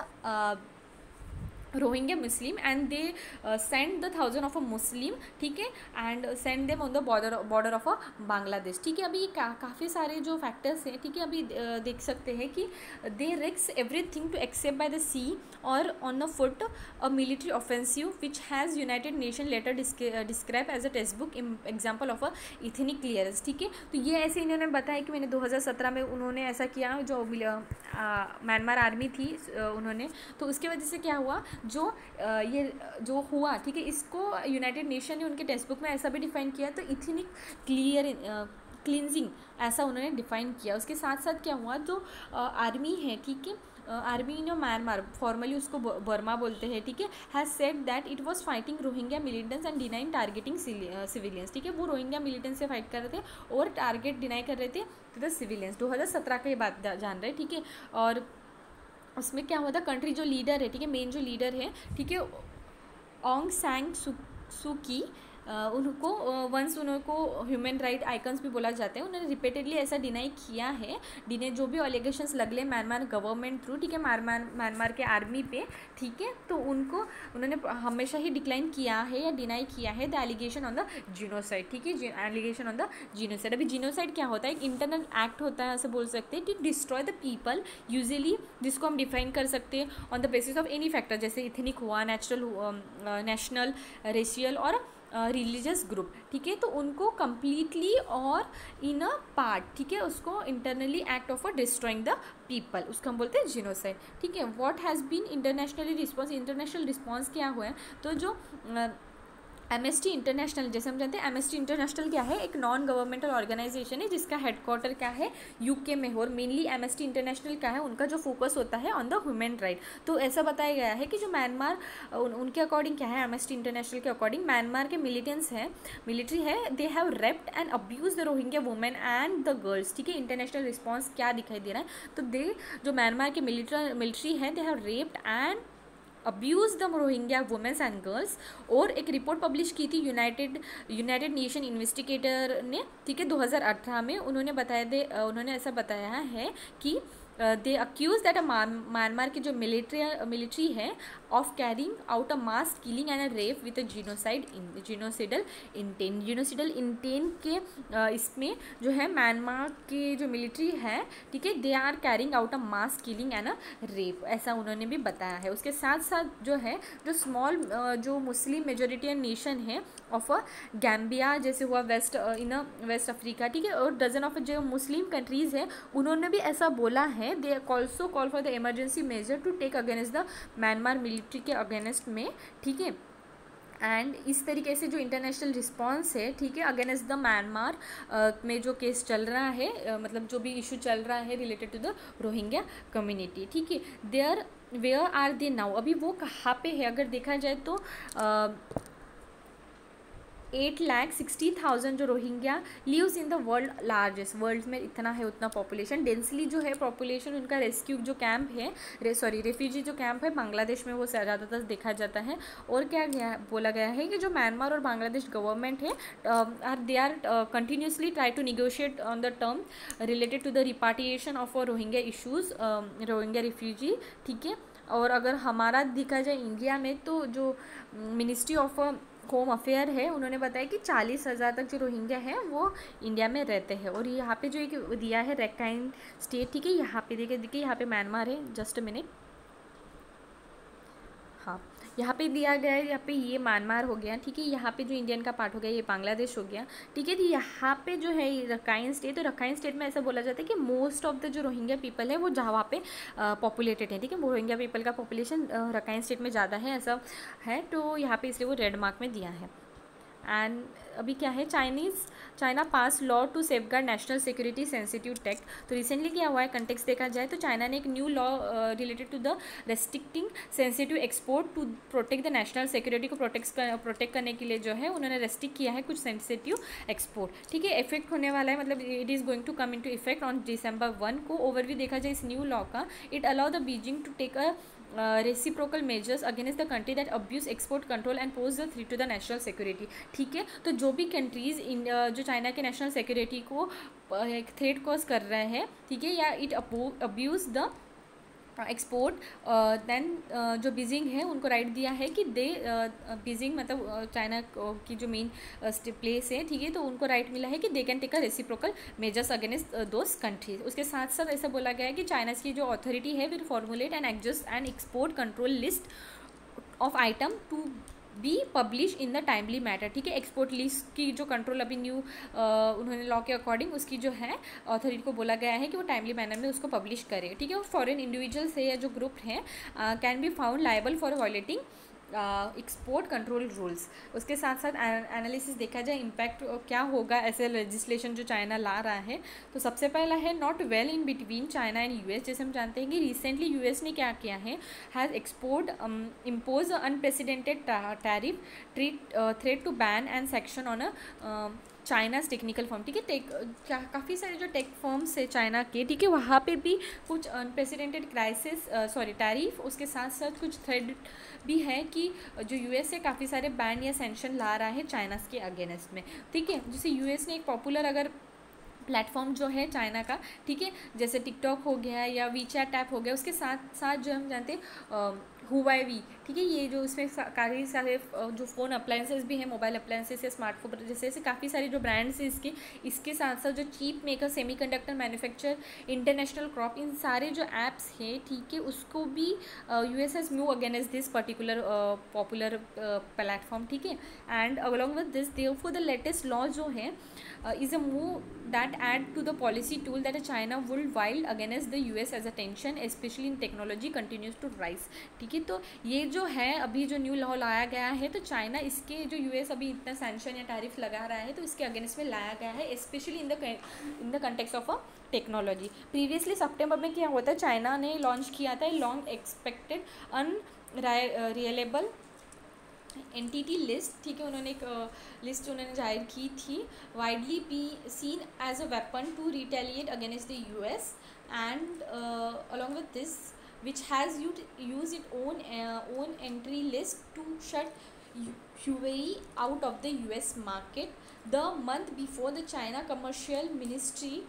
Rohingya Muslim and they send the 1,000 of a मुस्लिम, ठीक है, and send them on the border of a Bangladesh, ठीक है। अभी ये काफ़ी सारे जो फैक्टर्स हैं, ठीक है, अभी देख सकते हैं कि they risk everything to accept by the sea और on the foot a military offensive which has United Nation later describe as a text book example of a ethnic clearance, ठीक है। तो ये ऐसे इन्होंने बताया कि मैंने 2017 में उन्होंने ऐसा किया, जो म्यांमार आर्मी थी उन्होंने, तो उसकी वजह से क्या हुआ, जो ये जो हुआ, ठीक है, इसको यूनाइटेड नेशन ने उनके टेक्स्ट बुक में ऐसा भी डिफाइन किया, तो इथनिक क्लींजिंग ऐसा उन्होंने डिफाइन किया। उसके साथ साथ क्या हुआ, जो आर्मी है, ठीक है, आर्मी इन म्यांमार, फॉर्मली उसको बर्मा बोलते हैं, ठीक है, has said that it was fighting Rohingya militants and denying targeting civilians, ठीक है। वो रोहिंग्या मिलिटेंट्स से फाइट कर रहे थे और टारगेट डिनाई कर रहे थे टू द सिविलियंस। 2017 की बात जान रहे हैं, ठीक है। और उसमें क्या हुआ था, कंट्री जो लीडर है, ठीक है, मेन जो लीडर है, ठीक है, ऑंग सैंग सूकी, उनको वंस उनको ह्यूमन राइट आइकन्स भी बोला जाता है, उन्होंने रिपीटेडली ऐसा डिनाई किया है, जो भी एलिगेशंस लगले म्यांमार गवर्नमेंट थ्रू, ठीक है, म्यांमार के आर्मी पे, ठीक है, तो उन्होंने हमेशा ही डिक्लाइन किया है या डिनाई किया है the allegation on the genocide, ठीक है, एलिगेशन ऑन द जीनोसाइड। अभी जीनोसाइड क्या होता है, एक इंटरनल एक्ट होता है, ऐसे बोल सकते हैं, to destroy the people, usually जिसको हम डिफाइन कर सकते हैं on the basis of any factor, जैसे इथनिक हुआ, नेशनल, रेशियल और रिलीजियस ग्रुप, ठीक है। तो उनको कम्प्लीटली और इन अ पार्ट, ठीक है, उसको internally act of a destroying the people, उसको हम बोलते हैं जीनोसाइड, ठीक है। What has been internationally response, international response क्या हुआ है, तो जो एमएसटी इंटरनेशनल, जैसे हम जानते हैं एमएसटी इंटरनेशनल क्या है, एक नॉन गवर्नमेंटल ऑर्गेनाइजेशन है जिसका हेडक्वार्टर क्या है, यूके में हो, और मेनली एमएसटी इंटरनेशनल क्या है, उनका जो फोकस होता है ऑन द ह्यूमन राइट। तो ऐसा बताया गया है कि जो म्यांमार उनके अकॉर्डिंग क्या है, एमएसटी इंटरनेशनल के अकॉर्डिंग मिलिट्री है, they have raped and abuse the Rohingya women and the girls, ठीक है। इंटरनेशनल रिस्पॉन्स क्या दिखाई दे रहा है, तो जो म्यांमार के मिलिट्री है, they have raped and abuse the Rohingya womens and girls. और एक रिपोर्ट पब्लिश की थी यूनाइटेड नेशन इन्वेस्टिगेटर ने, ठीक है, 2018 में। उन्होंने ऐसा बताया है कि दे अक्यूज दैट म्यांमार की जो मिलिट्री है of carrying out a mass killing and a rape with a genocidal intent के इसमें जो है म्यांमार की जो मिलिट्री है, ठीक है, they are carrying out a mass killing and a rape, ऐसा उन्होंने भी बताया है। उसके साथ साथ जो है जो स्मॉल जो मुस्लिम मेजोरिटियन नेशन है ऑफ अ गैम्बिया, जैसे हुआ वेस्ट अफ्रीका, ठीक है, और डजन ऑफ जो मुस्लिम कंट्रीज़ है, उन्होंने भी ऐसा बोला है, they also call for the emergency measure to take against the Myanmar military के अगेंस्ट में, ठीक है। एंड इस तरीके से जो इंटरनेशनल रिस्पॉन्स है, ठीक है, अगेंस्ट द म्यांमार में जो केस चल रहा है, मतलब जो भी इशू चल रहा है related to the Rohingya community, ठीक है। वेयर आर दे नाउ, अभी वो कहाँ पे है, अगर देखा जाए तो 8,60,000 जो Rohingya lives in the world largest, world में इतना है उतना पॉपुलेशन डेंसली जो है पॉपुलेशन उनका रेस्क्यू जो कैंप है रेफ्यूजी जो कैंप है बांग्लादेश में वो ज़्यादातर देखा जाता है। और क्या बोला गया है कि जो म्यांमार और बांग्लादेश गवर्नमेंट है they are continuously try to negotiate on the term related to the repatriation of Rohingya issues Rohingya refugee, ठीक है। और अगर हमारा देखा जाए इंडिया में तो जो मिनिस्ट्री ऑफ होम अफेयर है उन्होंने बताया कि 40,000 तक जो रोहिंग्या है वो इंडिया में रहते हैं। और यहाँ पे जो एक दिया है रैखाइन स्टेट, ठीक है, यहाँ पे देखिए यहाँ पे म्यांमार है, जस्ट अ मिनट, हाँ यहाँ पे दिया गया है, यहाँ पे ये म्यांमार हो गया, ठीक है, यहाँ पे जो इंडियन का पार्ट हो गया ये बांग्लादेश हो गया, ठीक है। तो यहाँ पे जो है रखाइन स्टेट, तो रखाइन स्टेट में ऐसा बोला जाता है कि मोस्ट ऑफ द जो रोहिंग्या पीपल है वो जहाँ पे पॉपुलेटेड है, ठीक है, रोहिंग्या पीपल का पॉपुलेशन रखाइन स्टेट में ज़्यादा है ऐसा है, तो यहाँ पे इसलिए वो रेड मार्क में दिया है। एंड अभी क्या है, China pass law to safeguard national security sensitive tech. तो रिसेंटली क्या हुआ है, कंटेक्स्ट देखा जाए तो चाइना ने एक new law related to the restricting sensitive export to protect the national security को प्रोटेक्ट करने के लिए जो है उन्होंने रेस्ट्रिक्ट किया है कुछ सेंसिटिव एक्सपोर्ट, ठीक है। इफेक्ट होने वाला है, मतलब it is going to come in to effect on December 1 को। ओवरव्यू देखा जाए इस न्यू लॉ का, it allow the Beijing to take a reciprocal measures against the country that abuse export control and pose the threat to the national security, ठीक है। तो जो भी कंट्रीज़ जो चाइना के नेशनल सिक्योरिटी को एक थ्रेट कॉज कर रहे हैं, ठीक है, या it abuse the export, then जो बीजिंग है उनको राइट दिया है कि दे बीजिंग मतलब चाइना की जो मेन प्लेस है, ठीक है, तो उनको राइट मिला है कि they can take a reciprocal measures against those countries. उसके साथ साथ ऐसा बोला गया है कि चाइना की जो अथॉरिटी है will formulate and adjust and export control list of item to be publish in the timely matter, ठीक है। एक्सपोर्ट लिस्ट की जो कंट्रोल अभी न्यू उन्होंने लॉ के अकॉर्डिंग उसकी जो है अथॉरिटी को बोला गया है कि वो टाइमली मैनर में उसको पब्लिश करे, ठीक है। और फॉरेन इंडिविजुअल्स है या जो ग्रुप हैं can be found liable for violating export control rules. उसके साथ साथ एनालिसिस देखा जाए इम्पैक्ट क्या होगा ऐसे लेजिस्लेशन जो चाइना ला रहा है, तो सबसे पहला है not well in between China and US. जैसे हम जानते हैं कि रिसेंटली यूएस ने क्या किया है, has export impose unprecedented tariff threat to ban and section on a China's technical firm, ठीक है। काफ़ी सारे जो टेक फर्म्स है चाइना के, ठीक है, वहाँ पे भी कुछ अनप्रेसिडेंटेड टैरिफ, उसके साथ साथ कुछ थ्रेड भी है कि जो यूएस है काफ़ी सारे बैन या सेंक्शन ला रहा है चाइना के अगेंस्ट में, ठीक है। जैसे यूएस ने एक पॉपुलर अगर प्लेटफॉर्म जो है चाइना का, ठीक है, जैसे टिकटॉक हो गया या वीचैट ऐप हो गया, उसके साथ साथ जो हम जानते हैं हुआई, ठीक है, ये जो इसमें काफ़ी सारे जो फ़ोन अप्लायंसेस भी हैं, मोबाइल अप्लायंसेस या स्मार्टफोन जैसे काफ़ी सारे जो ब्रांड्स हैं इसके साथ साथ जो chip maker, semiconductor manufacture, international corp, इन सारे जो ऐप्स हैं, ठीक है, उसको भी US has move against this particular popular platform, ठीक है। And along with this therefore the latest law जो है is a move that add to the policy tool that China worldwide against the US as a tension especially in technology continues to rise, ठीक है। तो ये जो है अभी जो न्यू लॉ लाया गया है, तो चाइना इसके जो यूएस अभी इतना सैंक्शन या टैरिफ लगा रहा है तो इसके अगेंस्ट में लाया गया है, specially in the context of a technology. Previously सितंबर में क्या हुआ था, चाइना ने लॉन्च किया था long expected unreliable entity list, ठीक है, उन्होंने एक लिस्ट उन्होंने जाहिर की थी, widely be seen as a weapon to retaliate against the US and along with this which has used its own entry list to shut Huawei out of the US market. The month before, the China Commercial Ministry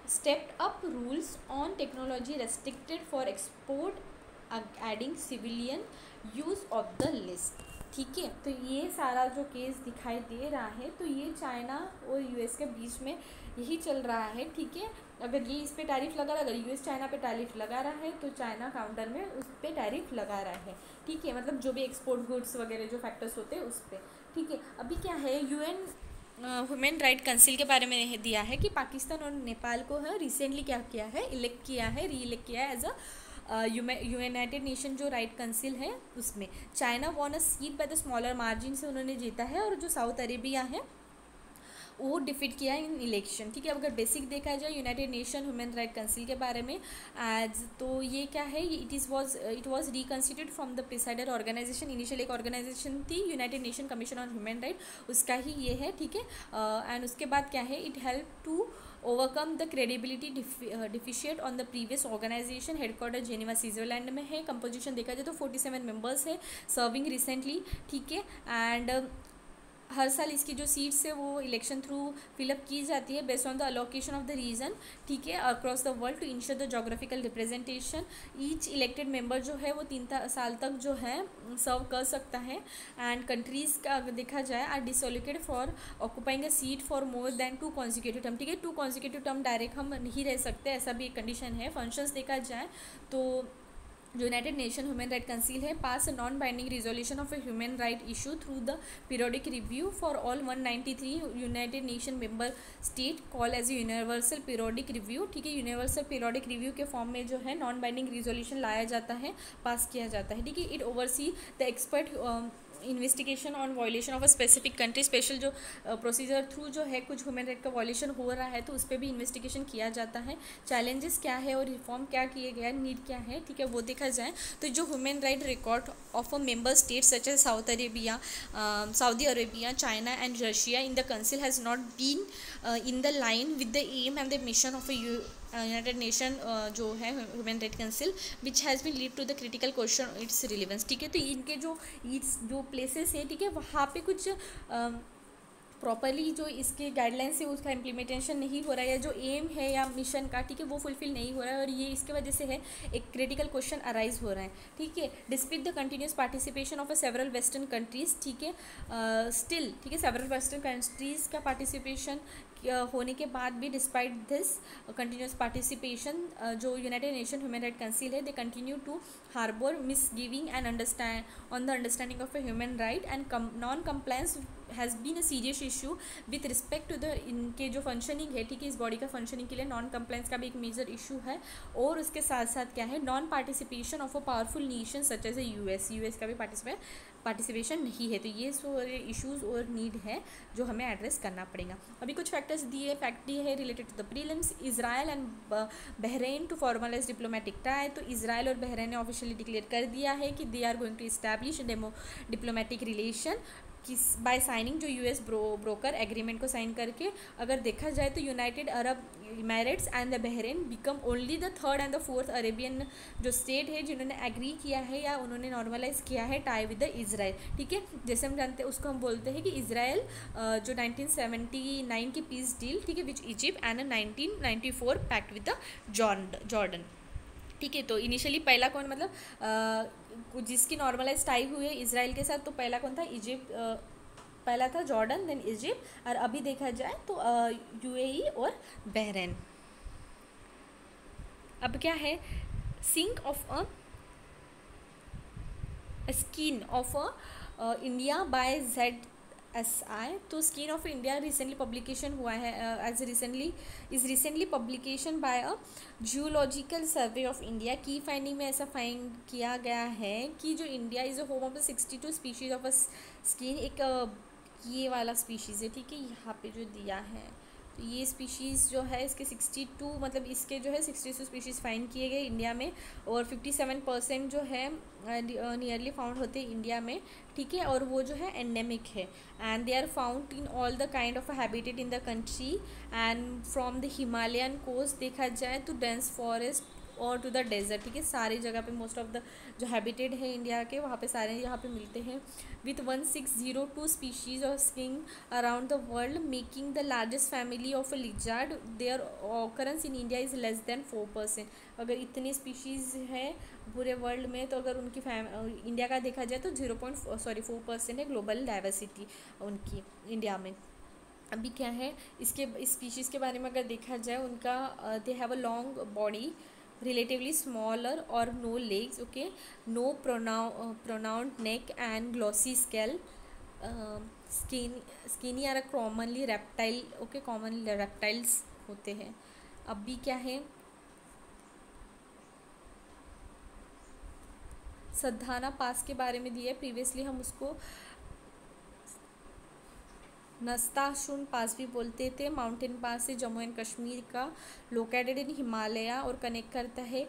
stepped up rules on technology restricted for export, adding civilian use of the list, ठीक है। तो ये सारा जो केस दिखाई दे रहा है, तो ये चाइना और यूएस के बीच में यही चल रहा है, ठीक है। अगर ये इस पे टैरिफ लगा रहा है, अगर यूएस चाइना पे टैरिफ लगा रहा है तो चाइना काउंटर में उस पे टैरिफ लगा रहा है, ठीक है, मतलब जो भी एक्सपोर्ट गुड्स वगैरह जो फैक्टर्स होते हैं उस पर, ठीक है। अभी क्या है, यूएन ह्यूमन राइट काउंसिल के बारे में दिया है कि पाकिस्तान और नेपाल को है रिसेंटली क्या किया है, इलेक्ट किया है, री इलेक्ट किया है एज अ यूनाइटेड नेशन जो राइट काउंसिल है उसमें। China von a seat by the smaller margin से उन्होंने जीता है, और जो साउथ अरेबिया है वो डिफीट किया इन इलेक्शन, ठीक है। अगर बेसिक देखा जाए United Nation human right council के बारे में एज, तो ये क्या है, it was reconstitute from the predecessor organisation. Initial एक ऑर्गेनाइजेशन थी United Nation commission on human right, उसका ही ये है, ठीक है। एंड उसके बाद क्या है, it help to overcome the credibility deficit on the previous organization. Headquarter Geneva Switzerland में है। कंपोजिशन देखा जाए तो 47 मेंबर्स है सर्विंग रिसेंटली, ठीक है। एंड हर साल इसकी जो सीट्स है वो इलेक्शन थ्रू फिलअप की जाती है based on the allocation of the region, ठीक है, across the world to ensure the geographical representation. Each elected member जो है वो 3 साल तक जो है सर्व कर सकता है। एंड कंट्रीज़ का अगर देखा जाए are dislocated for occupying a seat for more than 2 consecutive term, ठीक है। 2 कॉन्जिक्यूटिव टर्म डायरेक्ट हम नहीं रह सकते, ऐसा भी एक कंडीशन है। फंक्शंस देखा जाए तो जो United Nation human right council है pass non binding resolution of a human right issue through the periodic review for all 193 United Nation member state call as a universal periodic review, ठीक है। यूनिवर्सल पीरियोडिक रिव्यू के फॉर्म में जो है नॉन बाइंडिंग रिजोल्यूशन लाया जाता है, पास किया जाता है, ठीक है। It oversee the expert investigation on violation of a specific country. Special जो प्रोसीजर थ्रू जो है कुछ ह्यूमन राइट का वायलेशन हो रहा है तो उस पर भी इन्वेस्टिगेशन किया जाता है। चैलेंजेस क्या है और रिफॉर्म क्या किए गए, नीड क्या है, ठीक है, वो देखा जाए तो जो human right record of a member state such as Saudi Arabia, China and Russia in the council has not been in the line with the aim and the mission of United Nation जो है human right council which has been lead to the critical question its relevance, ठीक है। तो इनके जो प्लेसेस है, ठीक है, वहाँ पे कुछ प्रॉपरली जो इसके गाइडलाइंस है उसका इम्प्लीमेंटेशन नहीं हो रहा है, या जो एम है या मिशन का, ठीक है, वो फुलफिल नहीं हो रहा है, और ये इसके वजह से है एक क्रिटिकल क्वेश्चन अराइज हो रहा है, ठीक है। Despite the continuous participation of several western countries, ठीक है, स्टिल, ठीक है, सेवरल वेस्टर्न कंट्रीज़ का पार्टिसिपेशन होने के बाद भी डिस्पाइट दिस कंटिन्यूस पार्टिसिपेशन जो United Nation human right council है they continue to harbour misgiving and understand on the understanding of a human right and non compliance has been a serious issue with respect to the इनके जो फंक्शनिंग है, ठीक है, इस बॉडी का फंक्शनिंग के लिए नॉन कंप्लायंस का भी एक मेजर इशू है। और उसके साथ साथ क्या है, non participation of a powerful nation such as a US का भी पार्टिसिपेशन नहीं है। तो ये सारे इश्यूज और नीड है जो हमें एड्रेस करना पड़ेगा। अभी कुछ फैक्ट दिए है related to the prelims. Israel and Bahrain to formalise diplomatic tie, तो इजराइल और बहरीन ने ऑफिशियली डिक्लेयर कर दिया है कि they are going to establish diplomatic relation किस बाय साइनिंग जो यूएस ब्रोकर एग्रीमेंट को साइन करके। अगर देखा जाए तो United Arab Emirates and the Bahrain become only the third and the fourth Arabian जो स्टेट है जिन्होंने एग्री किया है या उन्होंने नॉर्मलाइज किया है टाई विद द इजराइल, ठीक है। जैसे हम जानते हैं उसको हम बोलते हैं कि इजराइल जो 1979 की पीस डील, ठीक है, which Egypt and 1994 pact with the Jordan, ठीक है। तो इनिशियली पहला कौन, मतलब जिसकी नॉर्मलाइज टाई हुई है इजराइल के साथ, तो पहला कौन था, इजिप्ट पहला था, जॉर्डन, देन इजिप्ट, और अभी देखा जाए तो यूएई और बहरीन। अब क्या है, sink of a skin of a India by ZSI, तो skin of India recently publication हुआ है as recently publication by a geological survey of India. की फाइंडिंग में ऐसा फाइंड किया गया है कि जो India is a home of the 62 species of a skin, एक ये वाला स्पीशीज़ है, ठीक है, यहाँ पे जो दिया है, तो ये स्पीशीज़ जो है इसके 62, मतलब इसके जो है 62 स्पीशीज़ फाइंड किए गए इंडिया में, और 57% जो है नियरली फाउंड होते हैं इंडिया में, ठीक है, और वो जो है एंडेमिक है। And they are found in all the kind of habitat in the country and from the Himalayan coast देखा जाए तो डेंस फॉरेस्ट और टू द डेजर्ट, ठीक है, सारी जगह पे मोस्ट ऑफ द जो हैबिटेट है इंडिया के वहाँ पे सारे यहाँ पे मिलते हैं। With 1602 species of skink around the world making the largest family of a lizard, their occurrence in India is less than 4%। अगर इतनी स्पीशीज़ है पूरे वर्ल्ड में तो अगर उनकी इंडिया का देखा जाए तो 4% है ग्लोबल डाइवर्सिटी उनकी इंडिया में। अभी क्या है इसके स्पीशीज़ के बारे में अगर देखा जाए, उनका they have a long body, relatively smaller or no legs, okay, no pronounced neck and glossy scale, skinny are commonly reptile, okay, commonly reptiles होते हैं। अब भी क्या है, सद्धाना पास के बारे में दिया है, प्रीवियसली हम उसको नस्ताशुन पास भी बोलते थे। माउंटेन पास है जम्मू एंड कश्मीर का, लोकेटेड इन हिमालय और कनेक्ट करता है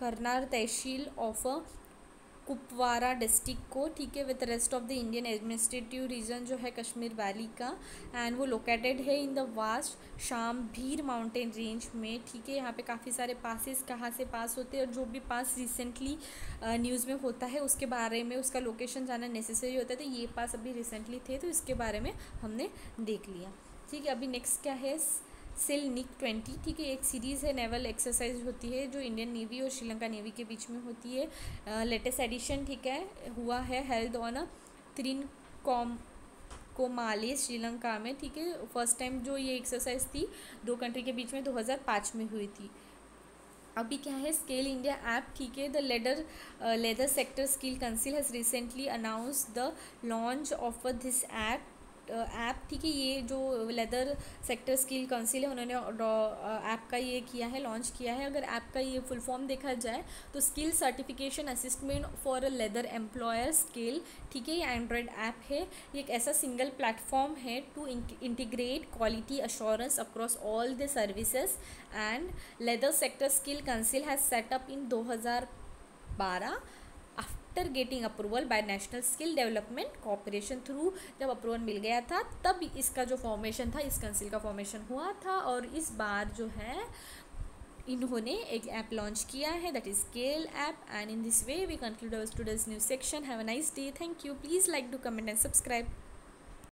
करनाल तहसील ऑफ कुपवारा डिस्ट्रिक्ट को, ठीक है, with rest of the Indian administrative region जो है कश्मीर वैली का। एंड वो लोकेटेड है in the vast Shambhir mountain range में, ठीक है। यहाँ पे काफ़ी सारे पासेस कहाँ से पास होते हैं और जो भी पास रिसेंटली न्यूज़ में होता है उसके बारे में उसका लोकेशन जाना नेसेसरी होता है, तो ये पास अभी रिसेंटली थे तो इसके बारे में हमने देख लिया, ठीक है। अभी नेक्स्ट क्या है, SEALNIC 20, ठीक है, एक सीरीज़ है, नेवल एक्सरसाइज होती है जो इंडियन नेवी और श्रीलंका नेवी के बीच में होती है। लेटेस्ट एडिशन, ठीक है, हुआ है हेल्ड ऑन त्रिनकोमाली श्रीलंका में, ठीक है। फर्स्ट टाइम जो ये एक्सरसाइज थी दो कंट्री के बीच में 2005 में हुई थी। अभी क्या है, स्केल इंडिया ऐप, ठीक है, the leather sector skill council has recently announce the launch of this app, ठीक है। ये जो लेदर सेक्टर स्किल काउंसिल है उन्होंने ऐप का ये किया है, लॉन्च किया है। अगर ऐप का ये फुल फॉर्म देखा जाए तो skill certification assessment for a leather employer skill, ठीक है। ये एंड्रॉयड ऐप है, ये एक ऐसा सिंगल प्लेटफॉर्म है to integrate quality assurance across all the services and leather sector skill council has set up in 2012 after getting approval by national skill development corporation through. जब अप्रूवल मिल गया था तब इसका जो फॉर्मेशन था, इस काउंसिल का फॉर्मेशन हुआ था और इस बार जो है इन्होंने एक ऐप लॉन्च किया है, that is scale app. And in this way we conclude our today's news section. Have a nice day, thank you, please like, do comment and subscribe.